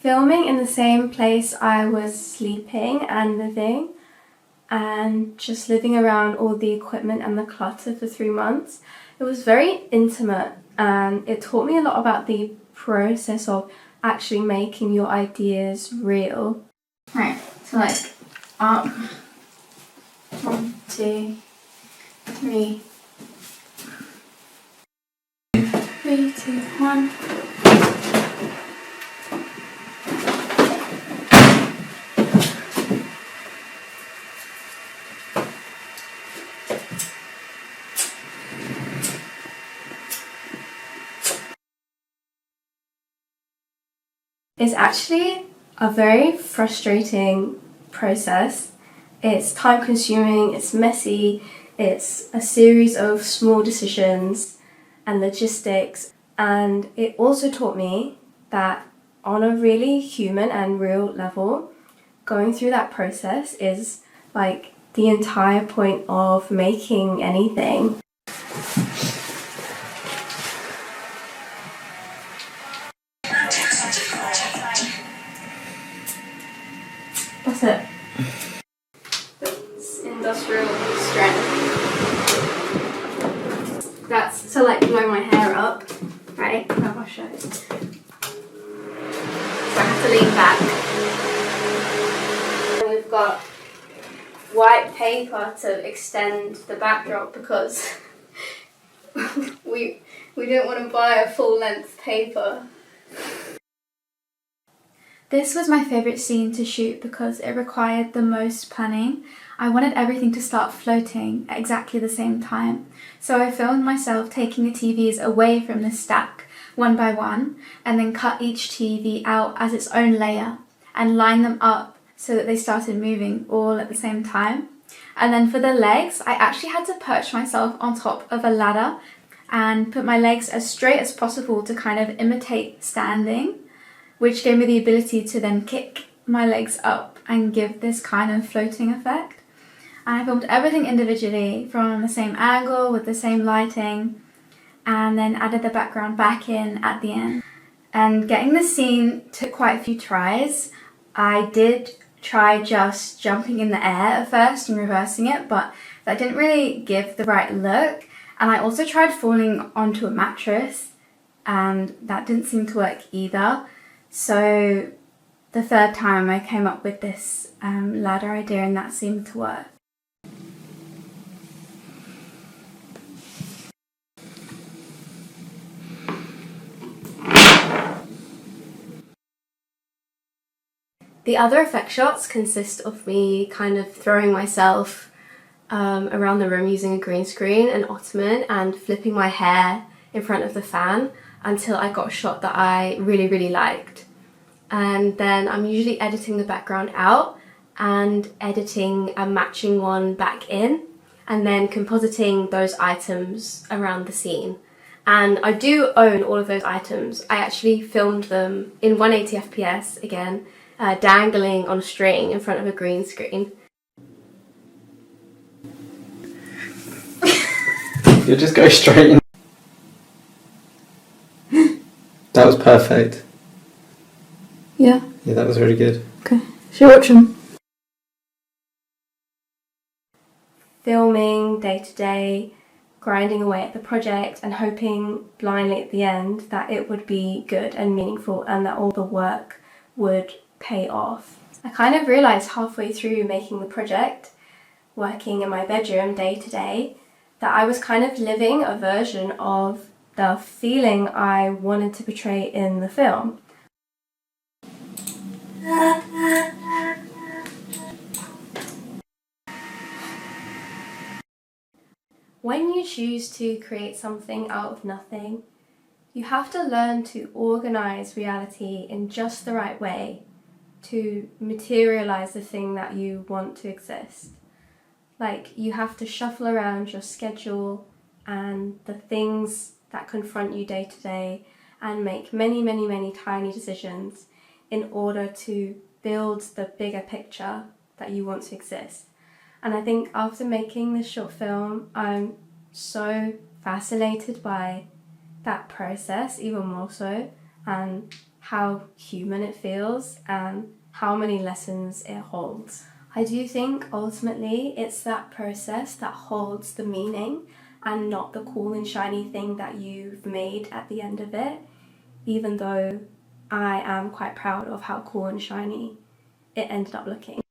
filming in the same place I was sleeping and living, and just living around all the equipment and the clutter for 3 months. It was very intimate, and it taught me a lot about the process of actually making your ideas real. Right, so like up, 1, 2, 3, 3, 2, 1. It's actually a very frustrating process. It's time consuming, it's messy, it's a series of small decisions and logistics, and it also taught me that on a really human and real level, going through that process is like the entire point of making anything. That's it. It's industrial strength. That's to like blow my hair up, right? I'll show you. So I have to lean back. And we've got white paper to extend the backdrop because we don't want to buy a full length paper. This was my favourite scene to shoot because it required the most planning. I wanted everything to start floating at exactly the same time. So I filmed myself taking the TVs away from the stack one by one, and then cut each TV out as its own layer and line them up so that they started moving all at the same time. And then for the legs, I actually had to perch myself on top of a ladder and put my legs as straight as possible to kind of imitate standing, which gave me the ability to then kick my legs up and give this kind of floating effect. And I filmed everything individually from the same angle with the same lighting, and then added the background back in at the end. And getting the scene took quite a few tries. I did try just jumping in the air at first and reversing it, but that didn't really give the right look. And I also tried falling onto a mattress, and that didn't seem to work either. So the third time I came up with this ladder idea, and that seemed to work. The other effect shots consist of me kind of throwing myself around the room using a green screen, an ottoman, and flipping my hair in front of the fan until I got a shot that I really liked. And then I'm usually editing the background out and editing a matching one back in, and then compositing those items around the scene. And I do own all of those items. I actually filmed them in 180 FPS again, dangling on a string in front of a green screen. You'll just go straight in. That was perfect. Yeah. Yeah, that was really good. Okay. Should we watch them? Filming day to day, grinding away at the project and hoping blindly at the end that it would be good and meaningful and that all the work would pay off. I kind of realised halfway through making the project, working in my bedroom day to day, that I was kind of living a version of the feeling I wanted to portray in the film. When you choose to create something out of nothing, you have to learn to organise reality in just the right way to materialise the thing that you want to exist. Like, you have to shuffle around your schedule and the things that confront you day to day and make many tiny decisions in order to build the bigger picture that you want to exist. And I think after making this short film, I'm so fascinated by that process, even more so, and how human it feels and how many lessons it holds. I do think ultimately it's that process that holds the meaning and not the cool and shiny thing that you've made at the end of it, even though I am quite proud of how cool and shiny it ended up looking.